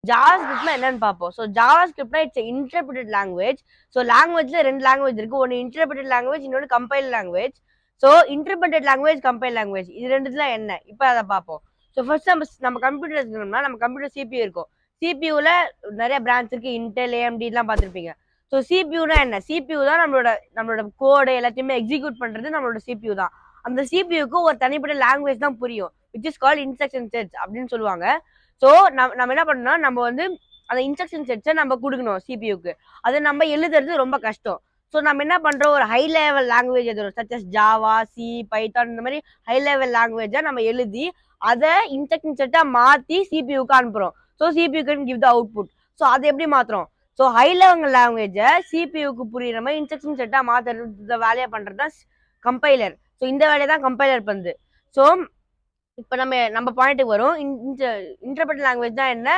Java ஸ்கிரிப்ட்னா என்னன்னு பார்ப்போம். ஸோ ஜாவா ஸ்கிரிப்ட்னா இட்ஸ் இன்டர்பிரட்டட் லாங்குவேஜ். ஸோ லாங்குவேஜ்ல 2 லாங்குவேஜ் இருக்கு. ஒன்று இன்டர்பிரட்டட் லாங்குவேஜ், இன்னொன்று compile language. So interpreted language, compile language இது ரெண்டுத்துல என்ன? இப்போ அதை பார்ப்போம். ஸோ ஃபர்ஸ்ட் நம்ம கம்ப்யூட்டர் இருக்கணும்னா நம்ம கம்ப்யூட்டர் சிபியூ இருக்கும். சிபியூல நிறைய பிரான்ச் இருக்கு. இன்டெல், ஏஎம்டி எல்லாம் பார்த்துருப்பீங்க. ஸோ சிபியூனா என்ன? சிபியூ தான் நம்மளோட கோடு எல்லாத்தையுமே எக்ஸிக்யூட் பண்றது நம்மளோட சிபியூ தான். அந்த சிபியூக்கு ஒரு தனிப்பட்ட லாங்குவேஜ் தான் புரியும், which is called instruction sets அப்படின்னு சொல்லுவாங்க. ஸோ நம்ம என்ன பண்ணோம்னா நம்ம வந்து அந்த இன்ஸ்ட்ரக்ஷன் செட்ஸை நம்ம கொடுக்கணும் சிபியூக்கு. அதை நம்ம எழுதுறது ரொம்ப கஷ்டம். ஸோ நம்ம என்ன பண்றோம், ஒரு ஹை லெவல் லாங்குவேஜ் எழுதுறோம், சச்சஸ் ஜாவா, சி, பைத்தான், இந்த மாதிரி ஹை லெவல் லாங்குவேஜை நம்ம எழுதி அதை இன்ஸ்ட்ரக்ஷன் செட்டா மாத்தி சிபியூக்கு அனுப்புறோம். So CPU can give the output. So அதை எப்படி மாத்துறோம்? ஸோ ஹை லெவல் லாங்குவேஜை சிபியூக்கு புரியுற மாதிரி இன்ஸ்ட்ரக்ஷன் செட்டா மாத்துறது வேலையை பண்றது தான் கம்பைலர். ஸோ இந்த வேலையை தான் கம்பைலர் பண்ணுது. ஸோ இப்போ நம்ம பாயிண்ட்டுக்கு வரும். இன்டர்பிரட்டட் லாங்குவேஜ் தான் என்ன?